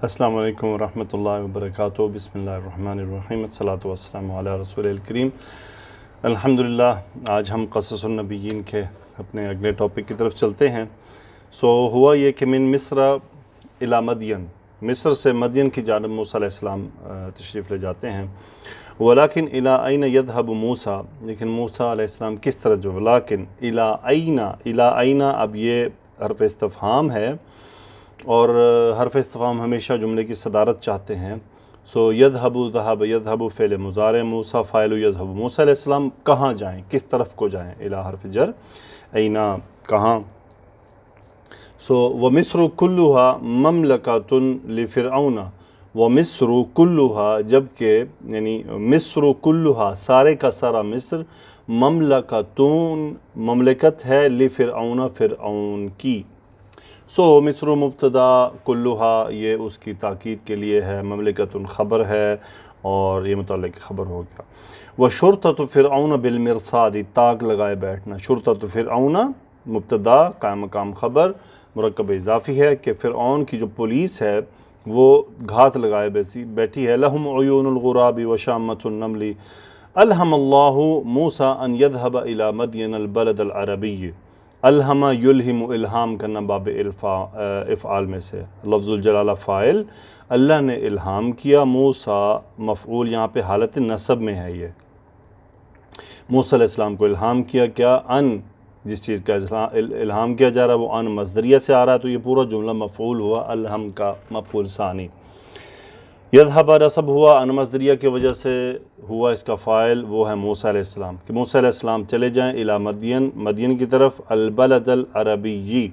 السلام علیکم ورحمۃ اللہ وبرکاتہ۔ بسم اللہ الرحمن الرحیم، الصلاۃ والسلام علی رسول الکریم۔ الحمدللہ، آج ہم قصص النبیین کے اپنے اگلے ٹاپک کی طرف چلتے ہیں۔ ہوا یہ کہ من مصر الی مدین، مصر سے مدین کی جانب موسیٰ علیہ السلام تشریف لے جاتے ہیں۔ ولیکن الی این یذهب موسیٰ، لیکن موسیٰ علیہ السلام کس طرح جو ولیکن الی این، اب یہ حرف استفہام ہے، اور حرف استفہام ہمیشہ جملے کی صدارت چاہتے ہیں۔ یذهب، ذهب، یذهب فعل مضارع، موسیٰ فاعل یذهب، موسیٰ علیہ السلام کہاں جائیں، کس طرف کو جائیں، الی حرف جر، اینا کہاں۔ ومصر كلها مملكة لفرعون، ومصر كلها، جبکہ یعنی مصر كلها سارے کا سارا مصر، مملكة مملکت ہے، لفرعون فرعون کی۔ مصر مبتدا، کلھا یہ اس کی تاکید کے لیے ہے، مملکت خبر ہے اور یہ متعلق خبر ہو گیا۔ وشرطۃ فرعون بالمرصاد، تاک لگائے بیٹھنا، شرطۃ فرعون مبتدا، قائم مقام خبر، مرکب اضافی ہے کہ فرعون کی جو پولیس ہے وہ گھات لگائے بیٹھی ہے۔ لہم عیون الغراب وشامۃ النمل، الہم اللہ موسیٰ ان یذهب الی مدین البلد العربی۔ الہم یلہم، الہام کرنا باب افعال میں سے، لفظ الجلالہ فاعل، اللہ نے الہام کیا، موسیٰ مفعول یہاں پہ حالت نصب میں ہے، یہ موسیٰ علیہ السلام کو الہام کیا، کیا ان، جس چیز کا الہام کیا جا رہا ہے وہ ان مصدریہ سے آ رہا ہے، تو یہ پورا جملہ مفعول ہوا، الہم کا مفعول ثانی۔ یذهب نصب ہوا، ان مصدریہ کی وجہ سے ہوا اس کا فاعل، وہ ہے موسیٰ علیہ السلام، کہ موسیٰ علیہ السلام چلے جائیں الی مدین، مدین کی طرف، البلد العربی،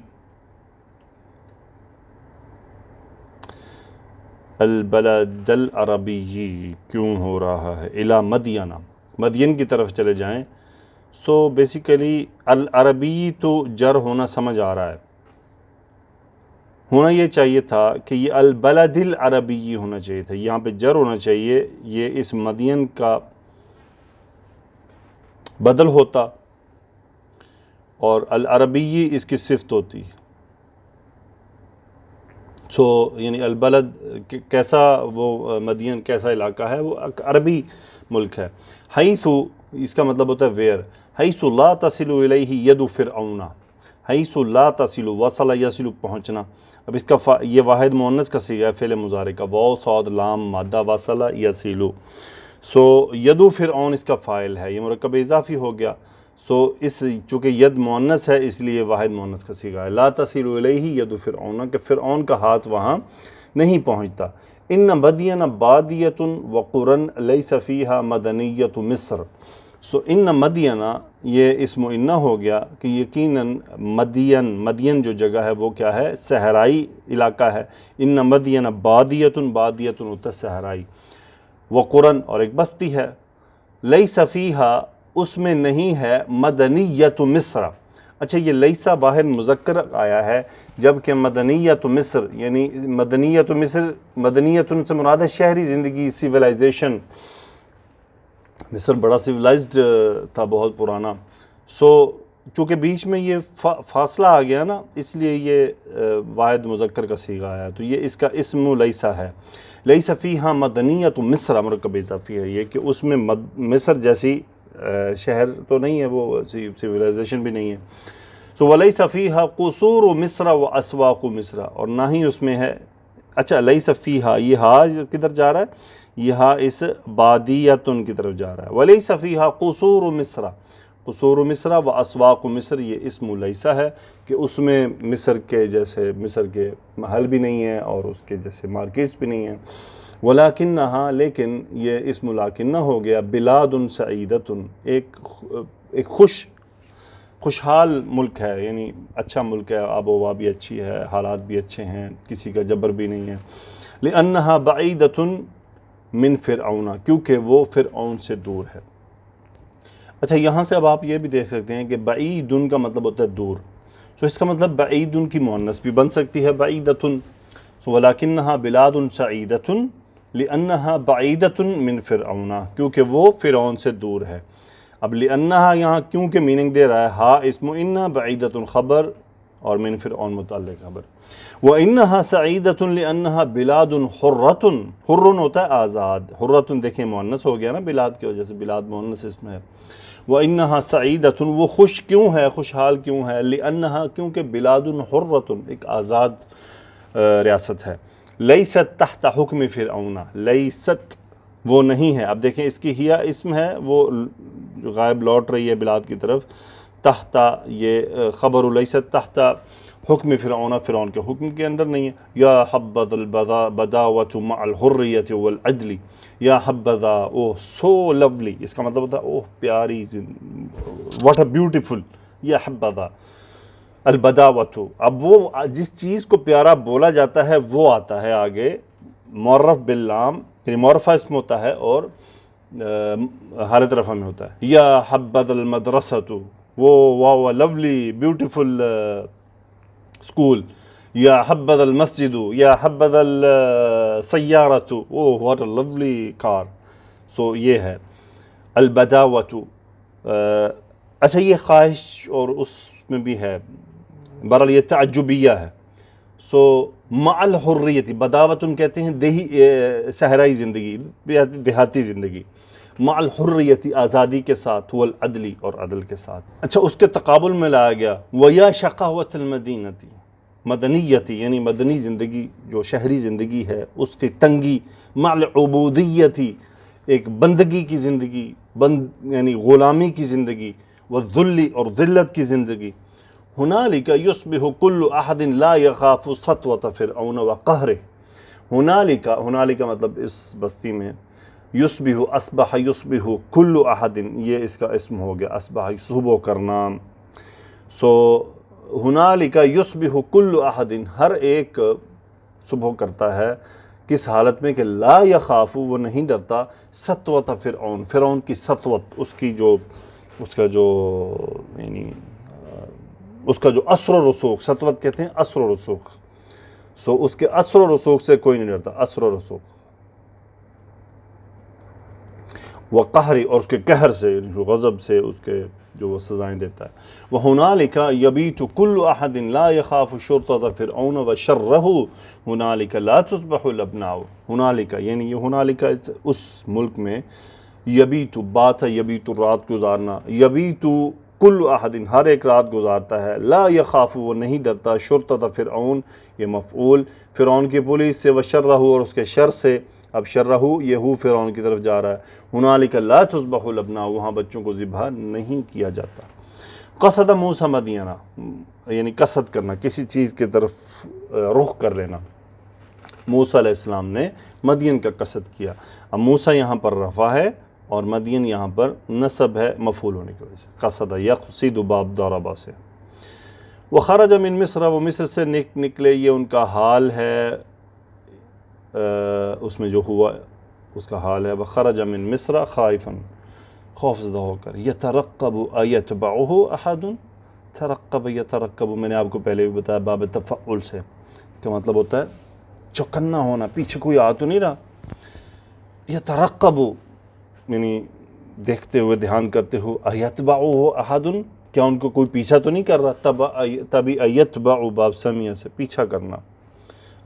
البلد العربی کیوں ہو رہا ہے، الی مدین، مدین کی طرف چلے جائیں۔ بیسیکلی العربی تو جر ہونا سمجھ آ رہا ہے، ہونا یہ چاہیے تھا کہ یہ البلد العربی ہونا چاہیے تھا، یہاں پہ جر ہونا چاہیے، یہ اس مدین کا بدل ہوتا اور العربی اس کی صفت ہوتی۔ یعنی البلد کیسا، وہ مدین کیسا علاقہ ہے، وہ عربی ملک ہے۔ حیث، اس کا مطلب ہوتا ہے ویر، حیث لا تصل الیہ ید فرعون، حیث لا تصل، وصل یصل پہنچنا، اب اس کا یہ واحد مؤنث کا صیغہ ہے فعل مضارع کا، واو صاد لام مادہ، وصل یصل، ید فرعون اس کا فاعل ہے، یہ مرکب اضافی ہو گیا۔ اس چونکہ ید مؤنث ہے اس لیے واحد مؤنث کا صیغہ ہے، لا تصل الیہ ید فرعون، کہ فرعون کا ہاتھ وہاں نہیں پہنچتا۔ ان مدین بادیۃ وقرن لیس فیہا مدنیۃ مصر، ان مدین، یہ اسم انہ ہو گیا کہ یقیناً مدین جو جگہ ہے وہ کیا ہے، صحرائی علاقہ ہے۔ ان مدین بادیۃ، بادیۃ ہوتا ہے صحرائی، وقرن اور ایک بستی ہے، لیس فیہا اس میں نہیں ہے، مدنیۃ مصر۔ اچھا، یہ لیسا واحد مذکر آیا ہے، جبکہ مدنیۃ مصر، یعنی مدنیۃ مصر، مدنیۃ سے مراد ہے شہری زندگی، سیولائزیشن، مصر بڑا سیولائزڈ تھا، بہت پرانا۔ چونکہ بیچ میں یہ فاصلہ آ گیا نا، اس لیے یہ واحد مذکر کا صیغہ آیا، تو یہ اس کا اسم لیسا ہے۔ لیس فیہا مدنیۃ مصر، مرکب اضافی ہے یہ، کہ اس میں مصر جیسی شہر تو نہیں ہے، وہ سیولائزیشن بھی نہیں ہے۔ ولیس فیہا قصور مصر و اسواق مصر، اور نہ ہی اس میں ہے، اچھا لیس فیہا، یہ ہا کدھر جا رہا ہے، یہ ہا اس بادیتن کی طرف جا رہا ہے۔ ولیس فیہا قصور مصر، قصور مصر و اسواق مصر، یہ اسم لیسا ہے کہ اس میں مصر کے جیسے، مصر کے محل بھی نہیں ہیں اور اس کے جیسے مارکیٹس بھی نہیں ہیں۔ ولیکنہا، لیکن یہ اسم لیکنہ ہو گیا، بلاد سعیدۃ، ایک خوشحال ملک ہے، یعنی اچھا ملک ہے، آب و ہوا بھی اچھی ہے، حالات بھی اچھے ہیں، کسی کا جبر بھی نہیں ہے۔ لأنہا بعیدۃ من فرعون، کیونکہ وہ فرعون سے دور ہے۔ اچھا، یہاں سے اب آپ یہ بھی دیکھ سکتے ہیں کہ بعیدن کا مطلب ہوتا ہے دور، اس کا مطلب بعیدن کی مؤنث بھی بن سکتی ہے، بعیدۃ، ولیکنہا بلاد سعیدۃ لأنہا بعیدۃ من فرعون، کیونکہ وہ فرعون سے دور ہے۔ اب لأنہا یہاں کیونکہ میننگ دے رہا ہے، ہا اسم انہ، بعیدۃ خبر، اور من فرعون متعلق خبر۔ وَإِنَّهَا سَعِيدَةٌ لِأَنَّهَا بِلَادٌ حُرَّةٌ، حُرٌ ہوتا ہے آزاد، حُرَّةٌ دیکھیں مؤنث ہو گیا نا بلاد کی وجہ سے، بلاد مؤنث اس میں ہے۔ وَإِنَّهَا سَعِيدَةٌ، وہ خوش کیوں ہے، خوشحال کیوں ہے، لِأَنَّهَا کیونکہ بلاد حُرَّةٌ ایک آزاد ریاست ہے، لیست تحت حکم فرعون، لیست وہ نہیں ہے، اب دیکھیں اس کی ہیا اسم ہے، وہ غائب لوٹ رہی ہے بلاد کی طرف، تحت یہ خبر لیست تحت حکم فرعون، فرعون کے حکم کے اندر نہیں ہے۔ یا حبذ البداوۃ مع الحریۃ والعدل، یا حبذا، اوہ سو لولی، اس کا مطلب ہوتا ہے اوہ پیاری، واٹ اے بیوٹیفل، یا حبذا البداوۃ، اب وہ جس چیز کو پیارا بولا جاتا ہے وہ آتا ہے آگے معرف باللام، یعنی معرفہ اسم ہوتا ہے اور حالت رفع میں ہوتا ہے۔ یا حبذ المدرسۃ، وہ واو لولی بیوٹیفل اسکول، یا حبذ المسجد، یا حبذ السیارۃ، اوہ واٹ اے لولی کار۔ سو یہ ہے البداوۃ۔ اچھا یہ خواہش اور اس میں بھی ہے، بہرحال یہ تعجبیہ ہے۔ سو مع الحریت، بداوتن کہتے ہیں دیہی صحرائی زندگی، دیہاتی زندگی، مع الحریت آزادی کے ساتھ، والعدل اور عدل کے ساتھ۔ اچھا اس کے تقابل میں لایا گیا وَيَا شَقَاوَةَ الْمَدِينَةِ، مدنیتی یعنی مدنی زندگی جو شہری زندگی ہے اس کی تنگی، مع العبودیتی ایک بندگی کی زندگی، یعنی غلامی کی زندگی، والذل اور ذلت کی زندگی۔ ہنالک یصبح کل احد لا یخاف سطوۃ فرعون وقہرہ، ہنالک مطلب اس بستی میں، یصبح اصبح یصبح کل احد، یہ اس کا اسم ہو گیا، اصبح صبح کرنا۔ سو ہنالک یصبح کل احد، ہر ایک صبح کرتا ہے، کس حالت میں کہ لا یخاف، وہ نہیں ڈرتا، سطوۃ فرعون، فرعون کی سطوت، اس کا جو یعنی اس کا جو اثر و رسوخ، سطوت کہتے ہیں اثر و رسوخ، سو اس کے اثر و رسوخ سے کوئی نہیں ڈرتا، اثر و رسوخ، وقہر اور اس کے قہر سے، غضب سے، اس کے جو وہ سزائیں دیتا ہے۔ وہنالک یبیت کل احد لا یخاف شرطۃ فرعون وشرہ، ہنالک لا تصبح الابناء، ہنالک یعنی یہ ہنالک اس ملک میں، یبیت بات ہے، یبیت رات گزارنا، یبیت کل احد ہر ایک رات گزارتا ہے، لا یخاف وہ نہیں ڈرتا، شرطۃ فرعون یہ مفعول، فرعون کی پولیس سے، وشرہ اور اس کے شر سے، اب شرہ یہ ہو فرعون کی طرف جا رہا ہے۔ ہنالک لا تذبح الابناء، وہاں بچوں کو ذبح نہیں کیا جاتا۔ قصد موسی مدینہ، یعنی قصد کرنا، کسی چیز کی طرف رخ کر لینا، موسیٰ علیہ السلام نے مدین کا قصد کیا۔ اب موسیٰ یہاں پر رفع ہے اور مدین یہاں پر نصب ہے مفعول ہونے کی وجہ سے، قصد یقصد باب ضربہ سے۔ وخرج من مصر، وہ مصر سے نکلے، یہ ان کا حال ہے، اس میں جو ہوا اس کا حال ہے، وخرج من مصر خائفا، خوف زدہ ہو کر، یترقب ایتبعہ احد، ترقب یترقب، میں نے آپ کو پہلے بھی بتایا باب تفعل سے، اس کا مطلب ہوتا ہے چوکنا ہونا، پیچھے کوئی آ تو نہیں رہا، یترقب یعنی دیکھتے ہوئے، دھیان کرتے ہوئے، ایتبعہ احد، کیا ان کو کوئی پیچھا تو نہیں کر رہا، تبی ایتبع باب سمیہ سے پیچھا کرنا،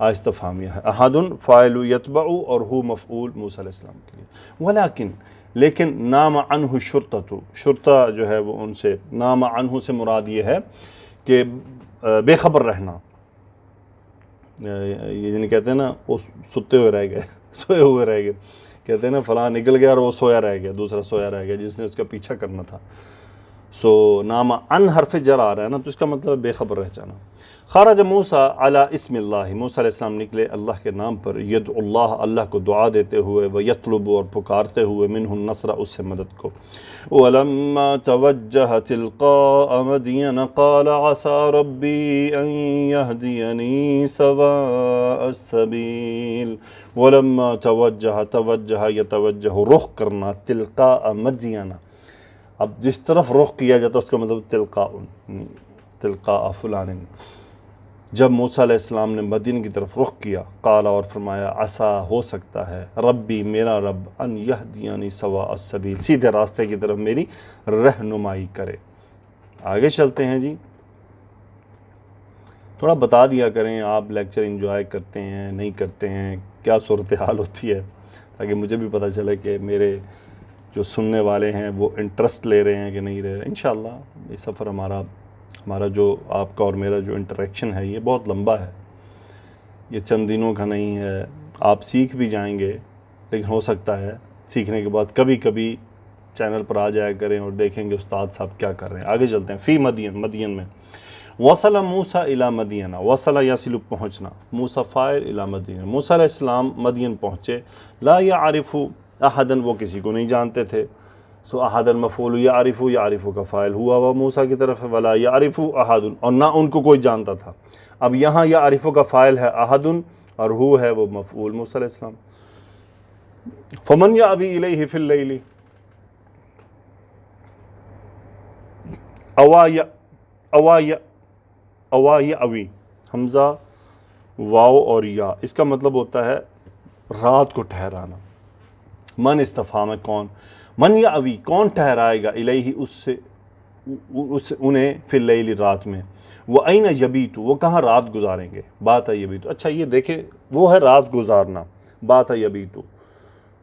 استفہامیہ ہے، احد فاعل یتبع اور ہو مفعول موسیٰ علیہ السلام کے لیے، لیکن نام عنہ شرطۃ، شرطہ جو ہے وہ ان سے، نام عنہ سے مراد یہ ہے کہ بے خبر رہنا، یعنی کہتے ہیں نا وہ ستے ہوئے رہ گئے، سوئے ہوئے رہ گئے، کہتے ہیں نا فلاں نکل گیا اور وہ سویا رہ گیا، دوسرا سویا رہ گیا جس نے اس کا پیچھا کرنا تھا۔ سو نام عن حرف جر آ رہا ہے نا، تو اس کا مطلب بے خبر رہ جانا۔ خرج موسیٰ علی اسم اللہ، موسیٰ علیہ السلام نکلے اللہ کے نام پر، یدعو اللہ، اللہ کو دعا دیتے ہوئے، ویطلب اور پکارتے ہوئے، منہ النصر اس سے مدد کو۔ ولما توجہ تلقاء مدین قال عسى ربی ان یہدینی سواء السبیل۔ ولما توجہ یتوجہ رخ کرنا، تلقاء مدین، اب جس طرف رخ کیا جاتا ہے اس کا مطلب تلقاء فلان، جب موسیٰ علیہ السلام نے مدین کی طرف رخ کیا، قال اور فرمایا، عسیٰ ہو سکتا ہے، ربی میرا رب، ان یہدینی سواء السبیل سیدھے راستے کی طرف میری رہنمائی کرے۔ آگے چلتے ہیں جی۔ تھوڑا بتا دیا کریں، آپ لیکچر انجوائے کرتے ہیں نہیں کرتے ہیں، کیا صورتحال ہوتی ہے، تاکہ مجھے بھی پتہ چلے کہ میرے جو سننے والے ہیں وہ انٹرسٹ لے رہے ہیں کہ نہیں لے رہے ہیں۔ انشاءاللہ یہ سفر ہمارا جو آپ کا اور میرا جو انٹریکشن ہے یہ بہت لمبا ہے، یہ چند دنوں کا نہیں ہے۔ آپ سیکھ بھی جائیں گے، لیکن ہو سکتا ہے سیکھنے کے بعد کبھی کبھی چینل پر آ جایا کریں اور دیکھیں گے استاد صاحب کیا کر رہے ہیں۔ آگے چلتے ہیں۔ فی مدین، مدین میں وصل موسیٰ الی مدین، وصل یصل پہنچنا، موسیٰ فاعل الی مدین، موسیٰ علیہ السلام مدین پہنچے، لا یعرف احدن، وہ کسی کو نہیں جانتے تھے، سو احدن مفعول، یعرف کا فاعل ہوا وہ موسیٰ کی طرف ہے، ولا یعرف احد، اور نہ ان کو کوئی جانتا تھا۔ اب یہاں یعرف کا فاعل ہے احد اور ہو ہے وہ مفعول موسیٰ علیہ السلام۔ فمن یأوی الیہ فی اللیل، اوا یأوی، حمزہ واو اور یا، اس کا مطلب ہوتا ہے رات کو ٹھہرانا۔ من استفہام ہے کون، من یأوی کون ٹھہرائے گا، الیہ اس سے انہیں فی اللیل رات میں، وَأَيْنَ یبیتُ وہ کہاں رات گزاریں گے، بات ہے یبیتُ، اچھا یہ دیکھیں وہ ہے رات گزارنا، بات ہے یبیتُ،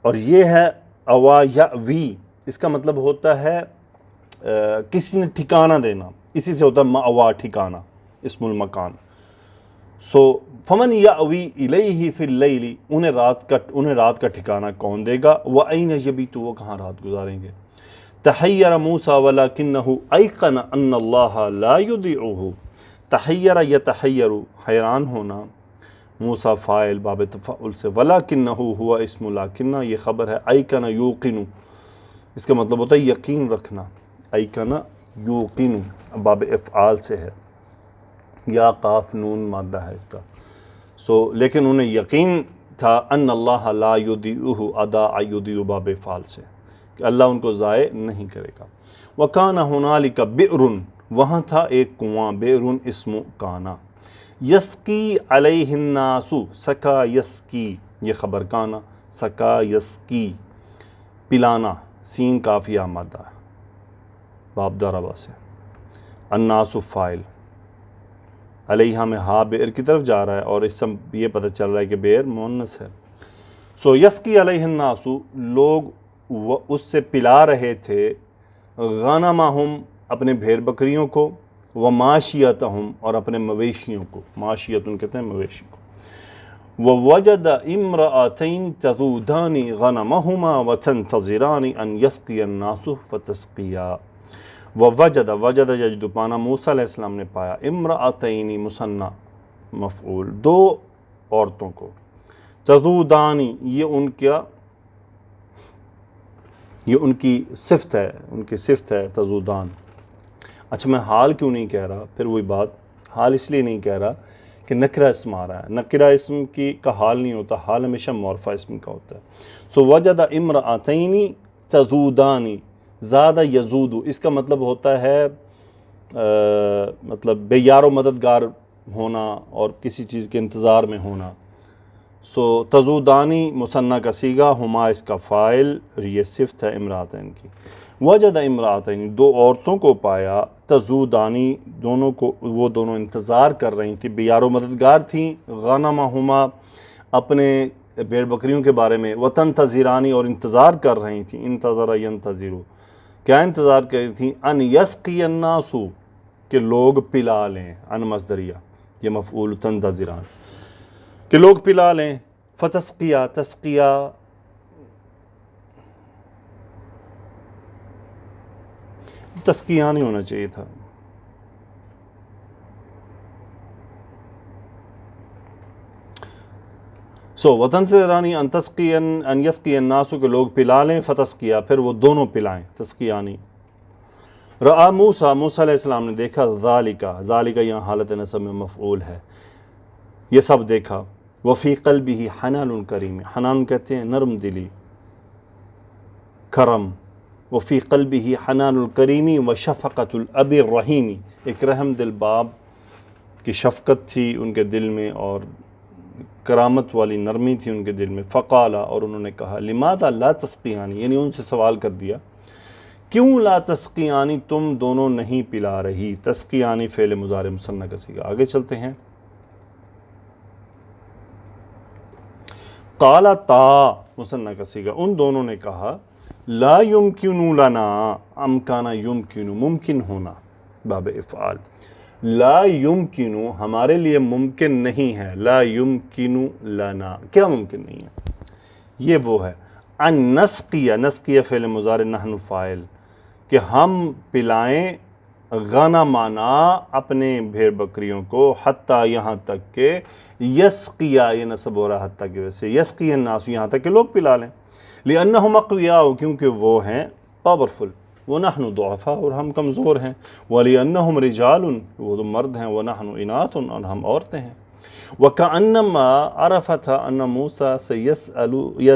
اور یہ ہے اوا یأوی، اس کا مطلب ہوتا ہے کسی نے ٹھکانہ دینا، اسی سے ہوتا ہے مأوا ٹھکانہ، اسم المکان۔ سو فمن یأوی الیہ فی اللیل، انہیں رات کا ٹھکانہ کون دے گا، وَأَيْنَ یبیتُ وہ کہاں رات گزاریں گے۔ تحیر موسیٰ ولکنہ ایقن ان اللہ لا یضیعہ، تحیر یتحیر حیران ہونا، موسیٰ فاعل باب تفعل سے، ولکنہ ہوا اسم لکنہ یہ خبر ہے، ایقن یوقن اس کا مطلب ہوتا ہے یقین رکھنا، ایقن یوقن باب افعال سے ہے، یا قاف نون مادہ ہے اس کا، لیکن انہیں یقین تھا ان اللہ لا یضیعہ، ادا یضیع باب افعال سے کہ اللہ ان کو ضائع نہیں کرے گا۔ وَكَانَ هُنَالِكَ بِئْرٌ وہاں تھا ایک کنواں، بئرٌ اسم کانا، یسقی علیہ الناس، سکا یسقی یہ خبر کانا، سکا یسقی پلانا، سین کافیہ مادہ باب ضربہ سے، الناس فاعل، علیہ میں ہا بئر کی طرف جا رہا ہے اور اس سے یہ پتہ چل رہا ہے کہ بئر مؤنث ہے۔ سو یسقی علیہ الناس لوگ اس سے پلا رہے تھے، غنمہم اپنے بھیڑ بکریوں کو، وماشیتہم اور اپنے مویشیوں کو، ماشیت ان کہتے ہیں مویشی کو، ووجد امرأتین تذودان غنمہما وتنتظران ان یسقی الناس فتسقیا، وجد یجد پانا، موسیٰ علیہ السلام نے پایا، امرأتین مثنی مفعول دو عورتوں کو، تذودانی یہ ان کی صفت ہے تذودان۔ اچھا میں حال کیوں نہیں کہہ رہا، پھر وہی بات، حال اس لیے نہیں کہہ رہا کہ نکرہ اسم آ رہا ہے، نکرہ اسم کا حال نہیں ہوتا، حال ہمیشہ معرفہ اسم کا ہوتا ہے۔ سو وجد امرأتین تذودان، زادہ یزود اس کا مطلب ہوتا ہے مطلب بے یار و مددگار ہونا اور کسی چیز کے انتظار میں ہونا۔ سو تذودانی مثنیٰ کا صیغہ، ہما اس کا فاعل، اور یہ صفت ہے امرأتین کی۔ وجد امرأتین دو عورتوں کو پایا، تذودانی وہ دونوں انتظار کر رہی تھیں، بے یار و مددگار تھیں، غنمہما اپنے بھیڑ بکریوں کے بارے میں، وتنتظرانی اور انتظار کر رہی تھیں، انتظر ینتظرو کیا انتظار کر رہی تھیں، ان یسقی الناس کہ لوگ پلا لیں، ان مصدریہ یہ مفعول تنتظران کہ لوگ پلا لیں، فتسقیہ تسقیہ تسقیہ نہیں ہونا چاہیے تھا، وتنتظران ان تسقی ان یسقی الناس کہ لوگ پلا لیں، فتسقیہ پھر وہ دونوں پلائیں، تسقیانی۔ رآ موسیٰ علیہ السلام نے دیکھا، ذالکہ یہاں حالت نصب میں مفعول ہے، یہ سب دیکھا، وفی قلبہ حنان کریم، حنان کہتے ہیں نرم دلی، کرم، وفی قلبہ حنان الکریمی وشفقۃ الاب الرحیم، ایک رحم دل باپ کی شفقت تھی ان کے دل میں اور کرامت والی نرمی تھی ان کے دل میں۔ فقالا اور انہوں نے کہا، لماذا لا تسقیانی، یعنی ان سے سوال کر دیا کیوں لا تسقیانی تم دونوں نہیں پلا رہی، تسقیانی فعل مضارع مثنیٰ کا صیغہ۔ آگے چلتے ہیں۔ قالتا مثنیٰ کا صیغہ، ان دونوں نے کہا لا یمکن لنا، امکانہ یمکن ممکن ہونا باب افعال، لا یمکن ہمارے لیے ممکن نہیں ہے، لا یمکن لنا کیا ممکن نہیں ہے، یہ وہ ہے ان نسقیہ، نسقیہ فعل مضارع نحن فاعل، کہ ہم پلائیں غنمانا اپنے بھیڑ بکریوں کو، حتیٰ یہاں تک کہ یسقیہ، یہ نصب ہو رہا حتیٰ کی وجہ سے، یسقی الناس یہاں تک کہ لوگ پلا لیں، لأنہم اقویاء کیونکہ وہ ہیں پاورفل، ونحن ضعفاء اور ہم کمزور ہیں، ولأنہم رجال وہ تو مرد ہیں، ونحن اناث اور ہم عورتیں ہیں، وکأنما عرفت ان موسیٰ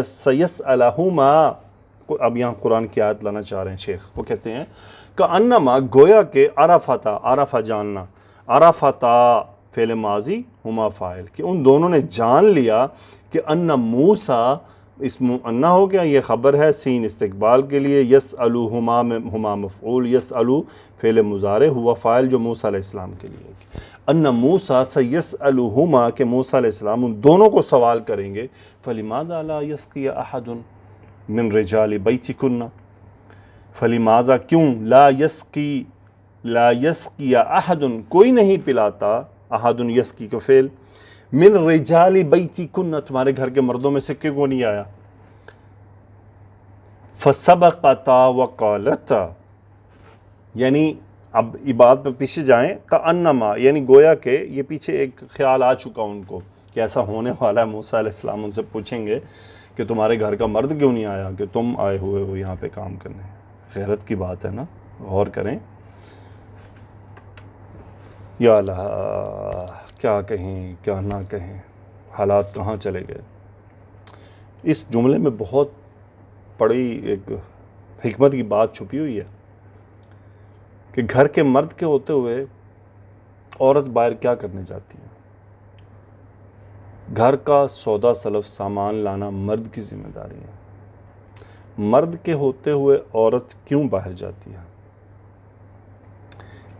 سیسألہما، اب یہاں قرآن کی آیت لانا چاہ رہے ہیں شیخ، وہ کہتے ہیں کأنما گویا کہ عرفتا، عرفہ جاننا، عرفتا فعل ماضی ہما فاعل، کہ ان دونوں نے جان لیا کہ ان موسیٰ، اسم انا ہو گیا، یہ خبر ہے، سین استقبال کے لیے، یسألوہما ہما مفعول، یسألو فعل مضارع ہوا فاعل جو موسیٰ علیہ السلام کے لیے، ان موسیٰ سیسألوہما کہ موسیٰ علیہ السلام ان دونوں کو سوال کریں گے، فلماذا لا یسقی احد من رجال بیتکن، فلماذا کیوں، لا یسقی احد کوئی نہیں پلاتا، احد یسقی کا فعل، من رجال بیتکن تمہارے گھر کے مردوں میں سے کیوں نہیں آیا، فسبقتا وقالتا، یعنی اب عبادت پہ پیچھے جائیں، کأنما یعنی گویا کہ یہ پیچھے ایک خیال آ چکا ان کو کہ ایسا ہونے والا ہے، موسیٰ علیہ السلام ان سے پوچھیں گے کہ تمہارے گھر کا مرد کیوں نہیں آیا کہ تم آئے ہوئے ہو یہاں پہ کام کرنے، غیرت کی بات ہے نا، غور کریں، یا اللہ کیا کہیں کیا نہ کہیں، حالات کہاں چلے گئے۔ اس جملے میں بہت بڑی ایک حکمت کی بات چھپی ہوئی ہے کہ گھر کے مرد کے ہوتے ہوئے عورت باہر کیا کرنے جاتی ہے، گھر کا سودا سلف سامان لانا مرد کی ذمہ داری ہے، مرد کے ہوتے ہوئے عورت کیوں باہر جاتی ہے،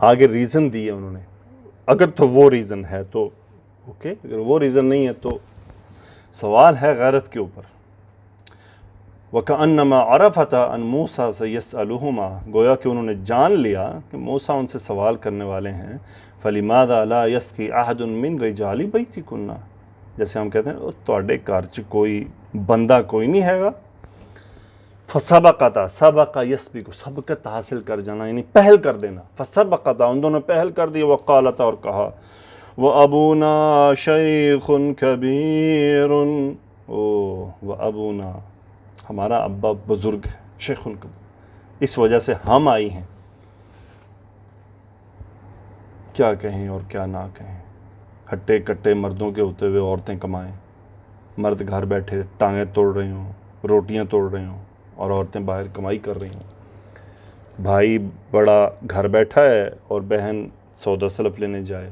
آگے ریزن دی ہے انہوں نے، اگر تو وہ ریزن ہے تو اوکے، اگر وہ ریزن نہیں ہے تو سوال ہے غیرت کے اوپر۔ وَكَأَنَّمَا عَرَفَتَ أَن مُوسَى سَيَسْأَلُهُمَا گویا کہ انہوں نے جان لیا کہ موسیٰ ان سے سوال کرنے والے ہیں، فَلِمَاذَا لَا يَسْقِي أَحَدٌ مِّن رِجَالِ بَيْتِكُنَّ، جیسے ہم کہتے ہیں تواڈے گھر چ کوئی بندہ کوئی نہیں ہے گا، فَسَبَقَتَ سَبَقَ يَسْبِقُ سبقت حاصل کر جانا یعنی پہل کر دینا، فَسَبَقَتَ ان دونوں نے پہل کر دی، وَقَالَتَ اور کہا، وَأَبُونَا شَيْخٌ كَبِيرٌ، وَأَبُونَا ہمارا ابا بزرگ ہے، شیخ کبیر، اس وجہ سے ہم آئی ہیں، کیا کہیں اور کیا نہ کہیں، ہٹے کٹے مردوں کے ہوتے ہوئے عورتیں کمائیں، مرد گھر بیٹھے ٹانگیں توڑ رہے ہوں، روٹیاں توڑ رہے ہوں، اور عورتیں باہر کمائی کر رہی ہوں، بھائی بڑا گھر بیٹھا ہے اور بہن سودا سلف لینے جائے،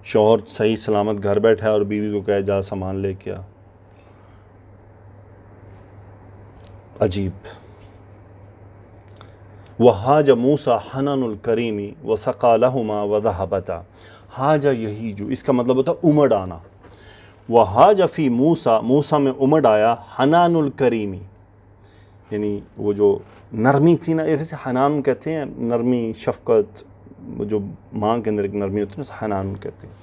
شوہر صحیح سلامت گھر بیٹھا ہے اور بیوی کو کہے جا سامان لے کے آ، عجیب۔ وحاج موسیٰ حنان الکریمی وسقا لہما وذہبتا، حاجہ یہی جو اس کا مطلب ہوتا ہے امڑ آنا، وحاج فی موسیٰ موسیٰ میں امڑ آیا، حنان الکریمی یعنی وہ جو نرمی تھی نا، ویسے حنان کہتے ہیں نرمی شفقت، وہ جو ماں کے اندر ایک نرمی ہوتی ہے نا حنان کہتے ہیں،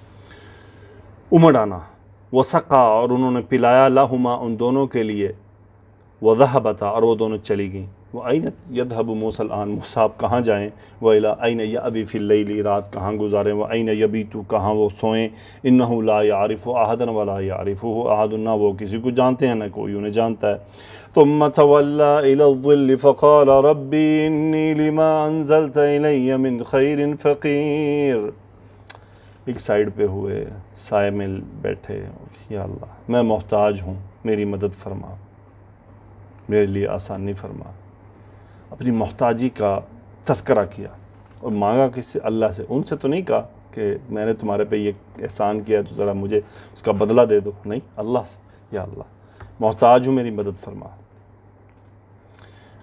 امڑ آنا، وسقا اور انہوں نے پلایا، لہما ان دونوں کے لیے، وذہبتا اور وہ دونوں چلی گئیں، وَأَيْنَ يَذْهَبُ مُوسَى الْآن موسیٰ آپ کہاں جائیں، وَإِلَىٰ أَيْنَ يَأْوِي فِي اللَّيْلِ رات کہاں گزاریں، وَأَيْنَ يَبِيتُ کہاں وہ سوئیں، إِنَّهُ لَا يَعْرِفُ أَحَدًا وَلَا يَعْرِفُهُ أَحَدٌ نہ وہ کسی کو جانتے ہیں نہ کوئی انہیں جانتا ہے، ثُمَّ تَوَلَّىٰ إِلَى الظِّلِّ فَقَالَ رَبِّ إِنِّي لِمَا أَنزَلْتَ إِلَيَّ مِنْ خَيْرٍ فَقِيرٌ، ایک سائیڈ پہ ہوئے سائے میں بیٹھے، یا اللہ میں محتاج ہوں میری مدد فرما، میرے لیے آسانی فرما، اپنی محتاجی کا تذکرہ کیا اور مانگا کس سے، اللہ سے، ان سے تو نہیں کہا کہ میں نے تمہارے پہ یہ احسان کیا تو ذرا مجھے اس کا بدلہ دے دو، نہیں، اللہ سے، یا اللہ محتاج ہوں میری مدد فرما۔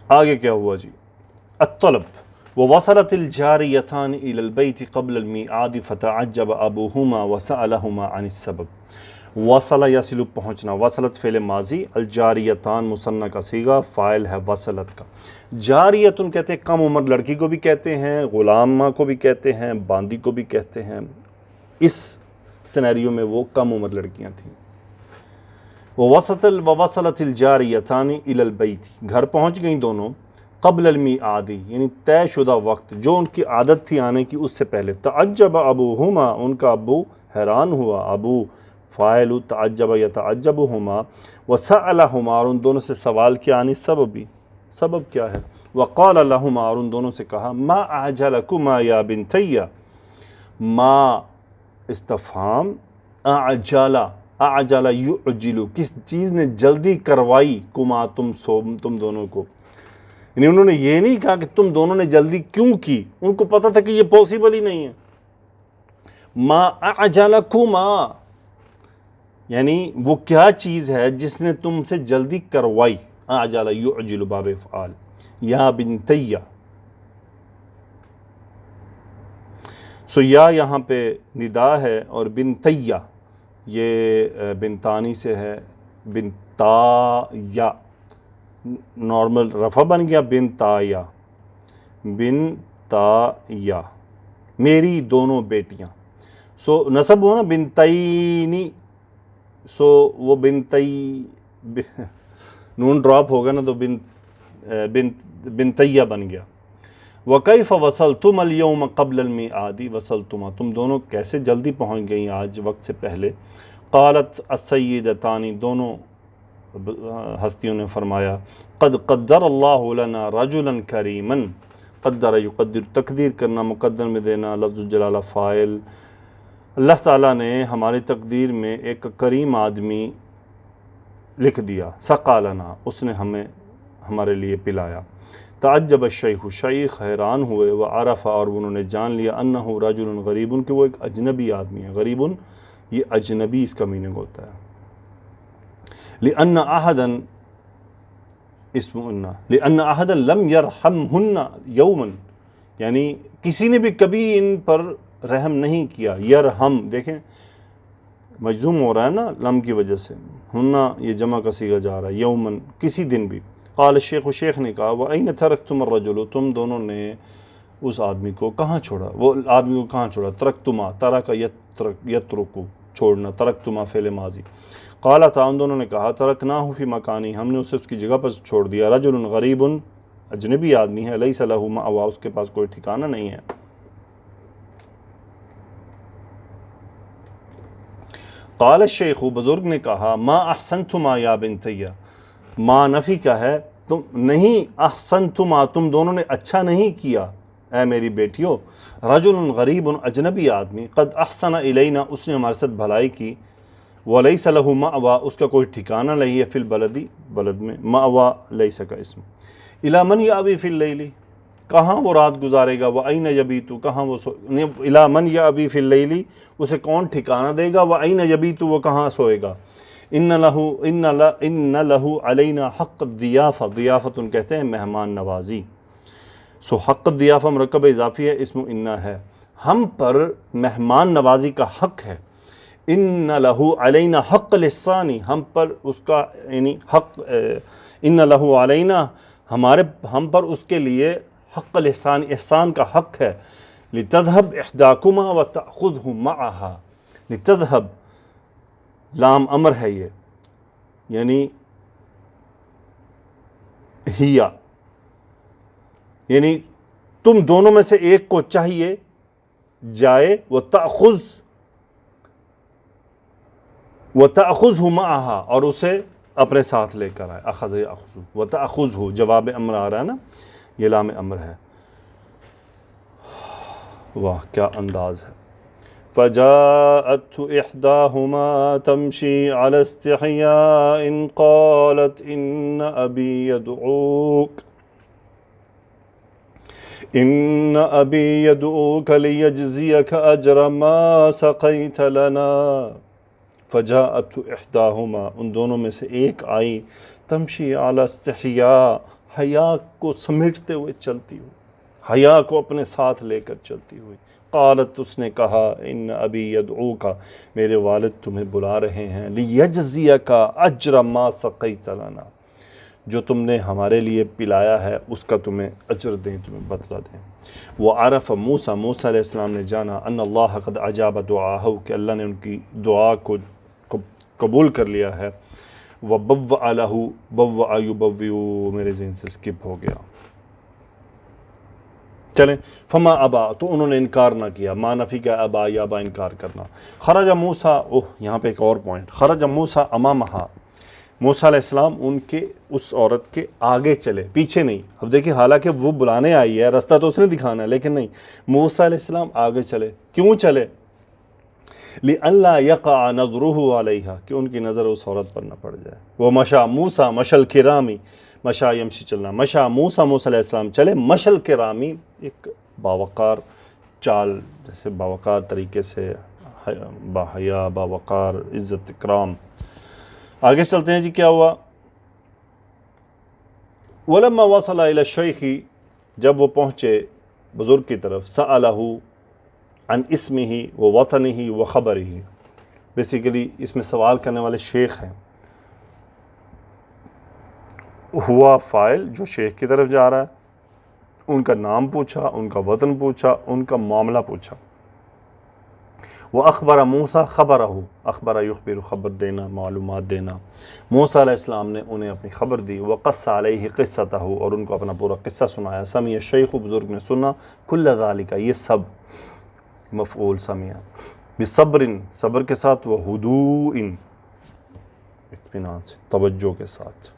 آگے کیا ہوا جی، الطلب، ووصلت الجاریتان الى البیت قبل الميعاد فتعجب ابوہما وسألہما عن السبب، وصل یصل پہنچنا، وصلت فعل ماضی، الجاریتان مثنی کا صیغہ، فاعل ہے وصلت کا۔ جاریتن کہتے ہیں کم عمر لڑکی کو بھی کہتے ہیں، غلامہ کو بھی کہتے ہیں، باندی کو بھی کہتے ہیں۔ اس سینیریو میں وہ کم عمر لڑکیاں تھیں۔ ووصلت الجاریتان الی البیت، گھر پہنچ گئیں دونوں، قبل المیعاد یعنی طے شدہ وقت جو ان کی عادت تھی آنے کی اس سے پہلے۔ تعجب ابوہما، ان کا ابو حیران ہوا، ابو فاعل تعجب یتعجبہما، وسألہما اور ان دونوں سے سوال کیا، یعنی سبب کیا ہے، وقال لہما اور ان دونوں سے کہا، ما اعجلکما یا بنتیا، ما استفہام، اعجل یعجل کس چیز نے جلدی کروائی، کما تم دونوں کو، یعنی انہوں نے یہ نہیں کہا کہ تم دونوں نے جلدی کیوں کی، ان کو پتہ تھا کہ یہ پاسبل ہی نہیں ہے۔ ما اعجلکما یعنی وہ کیا چیز ہے جس نے تم سے جلدی کروائی، اعجل یعجل باب افعال، یا بنتیا، سو یا یہاں پہ ندا ہے اور بنتیا یہ بنتانی سے ہے، بنتایا نارمل رفع بن گیا، بنتایا بنتایا میری دونوں بیٹیاں، سو نسب ہو نا بنتینی، سو وہ بنتی نون ڈراپ ہوگا نا تو بنتیا بن گیا۔ وَكَيْفَ وَصَلْتُمَ الْيَوْمَ قَبْلَ الْمِيعَادِ، وصلتما تم دونوں کیسے جلدی پہنچ گئیں آج وقت سے پہلے۔ قالت السیدتان دونوں ہستیوں نے فرمایا، قد قدر اللہ لنا رجلا کریما، قدر یقدر تقدیر کرنا، مقدر میں دینا، لفظ الجلالہ فاعل، اللہ تعالیٰ نے ہماری تقدیر میں ایک کریم آدمی لکھ دیا، سقا لنا اس نے ہمارے لیے پلایا۔ تعجب الشیخ شیخ حیران ہوئے، وعرف اور انہوں نے جان لیا، انہ رجل غریب کہ وہ ایک اجنبی آدمی ہے، غریب یہ اجنبی اس کا میننگ ہوتا ہے۔ لأن احدا اسم انہ، لأن احدا لم یرحمہن یوما یعنی کسی نے بھی کبھی ان پر رحم نہیں کیا، یرحم دیکھیں مجزوم ہو رہا ہے نا لم کی وجہ سے، ہنہ یہ جمع کا صیغہ جا رہا ہے، یومن کسی دن بھی۔ قال الشیخ شیخ نے کہا، وَأَيْنَ تَرَكْتُمَ الرَّجُلُ تم دونوں نے اس آدمی کو کہاں چھوڑا، وہ آدمی کو کہاں چھوڑا، ترکتما ترک یترکو چھوڑنا، ترکتما فعل ماضی۔ قالتا ان دونوں نے کہا، ترکناہ فی مکانی ہم نے اسے اس کی جگہ پر چھوڑ دیا، رجل غریب اجنبی آدمی ہے، لیس لہ مأوی اس کے پاس کوئی ٹھکانہ نہیں ہے۔ قال الشیخ بزرگ نے کہا، ما احسنتما یا بنتیا، ما نفی کا ہے، تم نہیں، احسنتما تم دونوں نے اچھا نہیں کیا اے میری بیٹیوں، رجل غریب اجنبی آدمی، قد احسن الینا اس نے ہمارے ساتھ بھلائی کی، ولیس لہ مأوی اس کا کوئی ٹھکانہ نہیں ہے، فی البلدی بلد میں، مأوی لیس کا اسم، الی من یاوی فی اللیل کہاں وہ رات گزارے گا، وَأَيْنَ يَبِيتُ کہاں وہ اِلَى مَنْ يَأْوِي فِي اللَّيْلِ اسے کون ٹھکانہ دے گا، وَأَيْنَ يَبِيتُ وہ کہاں سوئے گا، ان لَهُ عَلَيْنَا حق الضیافہ، ضیافت کہتے ہیں مہمان نوازی، سو حق الضیافہ مرکب اضافی ہے، اسم انہ ہے، ہم پر مہمان نوازی کا حق ہے، ان لَهُ عَلَيْنَا حق الإحسان ہم پر اس کا یعنی حق، ان لَهُ عَلَيْنَا ہم پر اس کے لیے حق الاحسان احسان کا حق ہے، لتذهب احداکما وتأخذه معها، لتذهب لام امر ہے یہ یعنی ہیا، یعنی تم دونوں میں سے ایک کو چاہیے جائے، وتأخذه معها اور اسے اپنے ساتھ لے کر آئے، اخذ یاخذ، وتأخذه جواب امر آ رہا ہے نا، یہ لام امر ہے، واہ کیا انداز ہے۔ فَجَاءَتْهُ إِحْدَاهُمَا تَمْشِي عَلَى اسْتِحْيَاءٍ قَالَتْ إِنَّ أَبِي يَدْعُوكَ لِيَجْزِيَكَ أَجْرَ مَا سَقَيْتَ لَنَا۔ فَجَاءَتْهُ إِحْدَاهُمَا ان دونوں میں سے ایک آئی، تمشی علی استحیاء حیا کو سمیٹتے ہوئے چلتی ہو، حیا کو اپنے ساتھ لے کر چلتی ہوئی۔ قالت، اس نے کہا، ان ابی یدعوک، میرے والد تمہیں بلا رہے ہیں، لیجزیک اجر ما سقیت لنا، جو تم نے ہمارے لیے پلایا ہے اس کا تمہیں اجر دیں، تمہیں بدلہ دیں۔ وعرف موسیٰ، موسیٰ علیہ السلام نے جانا، ان اللہ قد اجاب دعاہ، کہ اللہ نے ان کی دعا کو قبول کر لیا ہے۔ وبوأ لہ، بوأ یبوئ، میرے ذہن سے اسکپ ہو گیا، چلیں۔ فما ابا، تو انہوں نے انکار نہ کیا، ما نفی کا ابا، یا ابا انکار کرنا۔ خرج موسیٰ، یہاں پہ ایک اور پوائنٹ، خرج موسیٰ امامہا، موسیٰ علیہ السلام ان کے اس عورت کے آگے چلے، پیچھے نہیں۔ اب دیکھیں، حالانکہ وہ بلانے آئی ہے، راستہ تو اس نے دکھانا ہے، لیکن نہیں، موسیٰ علیہ السلام آگے چلے۔ کیوں چلے؟ لئلا یقع نظرہ علیہا، کہ ان کی نظر اس عورت پر نہ پڑ جائے۔ وہ مشا موسیٰ مشل کرامی، مشا یمشی چلنا، مشا موسیٰ، موسیٰ علیہ السلام چلے، مشل کرامی، ایک باوقار چال، جیسے باوقار طریقے سے، باحیا، باوقار، عزت اکرام۔ آگے چلتے ہیں جی، کیا ہوا؟ ولما وصل الى الشیخ، جب وہ پہنچے بزرگ کی طرف، سألہ عن اسمہ و وطنہ و خبرہ، بیسیکلی اس میں سوال کرنے والے شیخ ہیں، ہوا فاعل جو شیخ کی طرف جا رہا ہے، ان کا نام پوچھا، ان کا وطن پوچھا، ان کا معاملہ پوچھا۔ وَأَخْبَرَ مُوسَى خَبَرَهُ، اخبر یخبر، خبر دینا، معلومات دینا۔ موسیٰ علیہ السلام نے انہیں اپنی خبر دی، وَقَصَّ عَلَيْهِ قِصَّتَهُ، اور ان کو اپنا پورا قصہ سنایا۔ سَمِعَ الشیخ، بزرگ نے سنا، كُلَّ ذَلِكَ، یہ سب مفعول سمعہ، بِصَبْرٍ، صبر کے ساتھ، وَهُدُوءٍ، اطمینان سے، توجہ کے ساتھ۔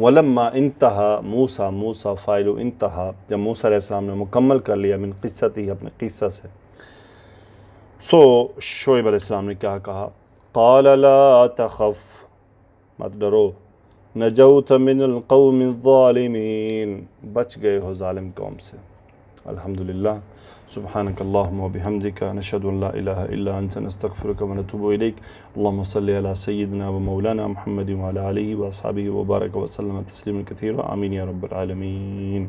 وَلَمَّا انتہا موسیٰ، موسیٰ فاعل انتہا، جب موسیٰ علیہ السلام نے مکمل کر لیا، من قصتہ، اپنے قصہ سے، سو شعیب علیہ السلام نے کیا کہا؟ قال لا تخف، مت ڈرو، نجوت من القوم الظالمین، بچ گئے ہو ظالم قوم سے۔ الحمدللہ، سبحانک اللہم و بحمدک، نشہد ان لا الہ الا انت، نستغفرک و نتوب الیک۔ اللہم صلی علی سیدنا و مولانا محمد و علی آلہ و اصحابہ و بارک و سلم تسلیما کثیرا، آمین یا رب العالمین۔